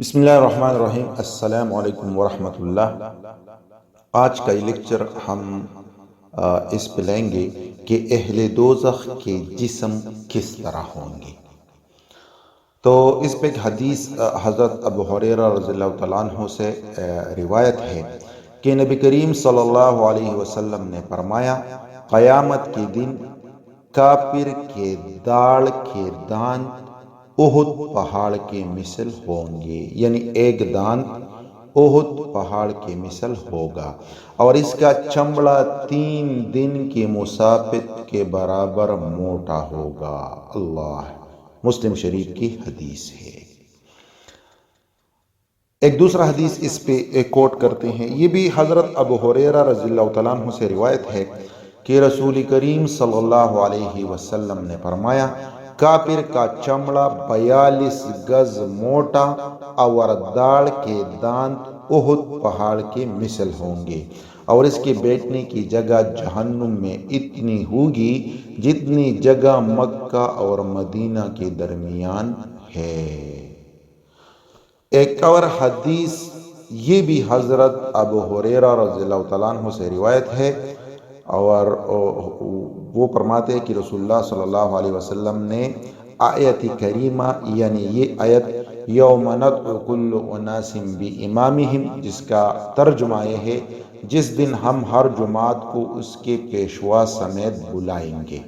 بسم اللہ الرحمن الرحیم۔ السلام علیکم ورحمۃ اللہ۔ آج کا یہ لیکچر ہم اس پہ لیں گے کہ اہل دوزخ کے جسم کس طرح ہوں گے۔ تو اس پہ ایک حدیث حضرت ابو ہریرہ رضی اللہ تعالیٰ عنہ سے روایت ہے کہ نبی کریم صلی اللہ علیہ وسلم نے فرمایا، قیامت کے دن کافر کے داڑھ کے دانت احد پہاڑ کے مثل ہوں گے، یعنی ایک دانت احد پہاڑ کے مثل ہوگا، اور اس کا چمڑا 3 دن کے مسافت کے برابر موٹا ہوگا۔ اللہ، مسلم شریف کی حدیث ہے۔ ایک دوسرا حدیث اس پہ کوٹ کرتے ہیں، یہ بھی حضرت ابو ہریرہ رضی اللہ تعالیٰ عنہ سے روایت ہے کہ رسول کریم صلی اللہ علیہ وسلم نے فرمایا، کافر کا چمڑا 42 گز موٹا اور داڑھ کے دانت احد پہاڑ کے مثل ہوں گے، اور اس کے بیٹھنے کی جگہ جہنم میں اتنی ہوگی جتنی جگہ مکہ اور مدینہ کے درمیان ہے۔ ایک اور حدیث یہ بھی حضرت ابو ہریرہ رضی اللہ تعالیٰ عنہ سے روایت ہے، اور وہ فرماتے ہیں کہ رسول اللہ صلی اللہ علیہ وسلم نے آیت کریمہ، یعنی یہ آیت یوم ندعو کل اناس بامامہم، جس کا ترجمہ یہ ہے جس دن ہم ہر جماعت کو اس کے پیشوا سمیت بلائیں گے،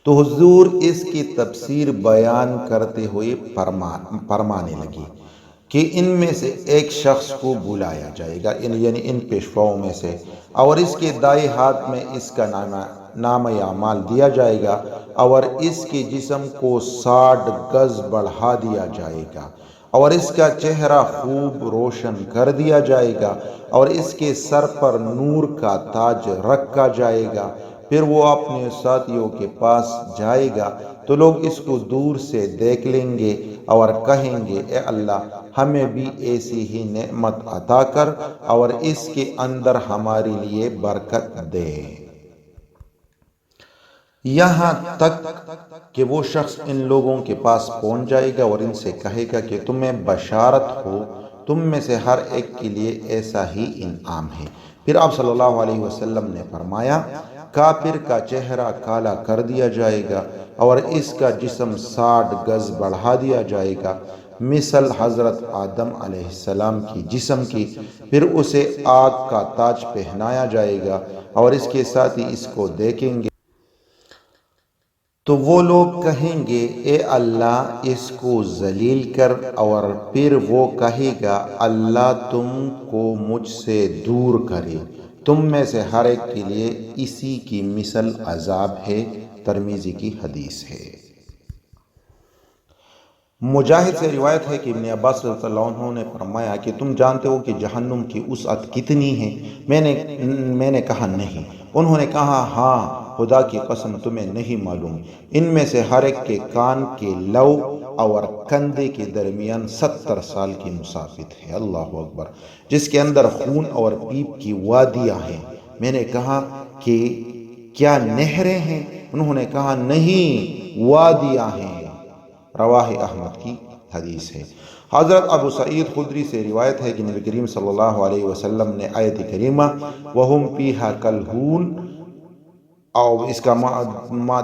تو حضور اس کی تفسیر بیان کرتے ہوئے فرمانے لگے کہ ان میں سے ایک شخص کو بلایا جائے گا، یعنی ان پیشواؤں میں سے، اور اس کے دائیں ہاتھ میں اس کا نام اعمال دیا جائے گا، اور اس کے جسم کو 60 گز بڑھا دیا جائے گا، اور اس کا چہرہ خوب روشن کر دیا جائے گا، اور اس کے سر پر نور کا تاج رکھا جائے گا۔ پھر وہ اپنے ساتھیوں کے پاس جائے گا تو لوگ اس کو دور سے دیکھ لیں گے اور کہیں گے، اے اللہ، ہمیں بھی ایسی ہی نعمت عطا کر اور اس کے اندر ہمارے لیے برکت دے۔ یہاں تک کہ وہ شخص ان لوگوں کے پاس پہنچ جائے گا اور ان سے کہے گا کہ تمہیں بشارت ہو، تم میں سے ہر ایک کے لیے ایسا ہی انعام ہے۔ پھر آپ صلی اللہ علیہ وسلم نے فرمایا، کافر کا چہرہ کالا کر دیا جائے گا اور اس کا جسم 60 گز بڑھا دیا جائے گا، مثل حضرت آدم علیہ السلام کی جسم کی۔ پھر اسے آگ کا تاج پہنایا جائے گا اور اس کے ساتھی اس کو دیکھیں گے تو وہ لوگ کہیں گے، اے اللہ، اس کو ذلیل کر، اور پھر وہ کہے گا، اللہ تم کو مجھ سے دور کرے، تم میں سے ہر ایک کے لیے اسی کی مثل عذاب ہے۔ ترمذی کی حدیث ہے۔ مجاہد سے روایت ہے کہ ابن عباس رضی اللہ عنہ نے فرمایا کہ تم جانتے ہو کہ جہنم کی وسعت کتنی ہے؟ میں نے کہا نہیں۔ انہوں نے کہا، ہاں، خدا کی قسم تمہیں نہیں معلوم، ان میں سے ہر ایک کے کان کے لو اور کندھے کے درمیان 70 سال کی مسافت ہے، اللہ اکبر، جس کے اندر خون اور پیپ کی وادیاں ہیں۔ میں نے کہا کہ کیا نہریں ہیں؟ انہوں نے کہا نہیں، وادیاں ہیں۔ رواہ احمد کی حدیث ہے۔ حضرت ابو سعید خدری سے روایت ہے کہ نبی کریم صلی اللہ علیہ وسلم نے آیت کریمہ وَهُمْ فِيهَا كَالْحُونَ، اور اس کا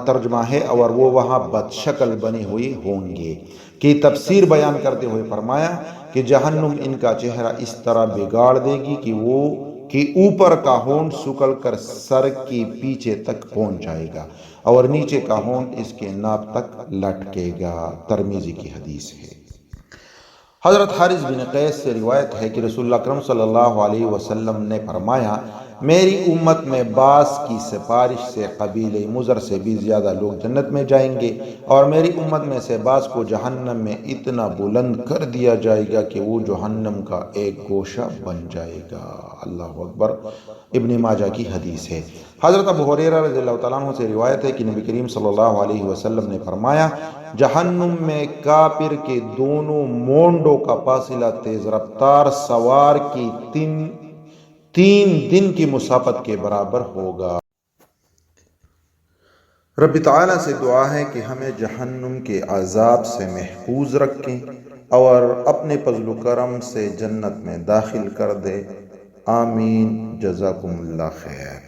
ترجمہ ہے، اور وہ وہاں بد شکل بنے ہوئے ہوں گے، کی تفسیر بیان کرتے ہوئے فرمایا کہ جہنم ان کا چہرہ اس طرح بگاڑ دے گی کہ اوپر کا ہونٹ سکڑ کر سر کے پیچھے تک پہنچ جائے گا اور نیچے کا ہونٹ اس کے ناپ تک لٹکے گا۔ ترمذی کی حدیث ہے۔ حضرت حارث بن قیس سے روایت ہے کہ رسول اللہ اکرم صلی اللہ علیہ وسلم نے فرمایا، میری امت میں بعض کی سفارش سے قبیلہ مضر سے بھی زیادہ لوگ جنت میں جائیں گے، اور میری امت میں سے بعض کو جہنم میں اتنا بلند کر دیا جائے گا کہ وہ جہنم کا ایک گوشہ بن جائے گا۔ اللہ اکبر۔ ابن ماجہ کی حدیث ہے۔ حضرت ابو ہریرہ رضی اللہ تعالیٰ عنہ سے روایت ہے کہ نبی کریم صلی اللہ علیہ وسلم نے فرمایا، جہنم میں کافر کے دونوں مونڈوں کا فاصلہ تیز رفتار سوار کی 3 دن کی مسافت کے برابر ہوگا۔ رب تعالیٰ سے دعا ہے کہ ہمیں جہنم کے عذاب سے محفوظ رکھیں، اور اپنے فضل و کرم سے جنت میں داخل کر دے، آمین، جزاکم اللہ خیر۔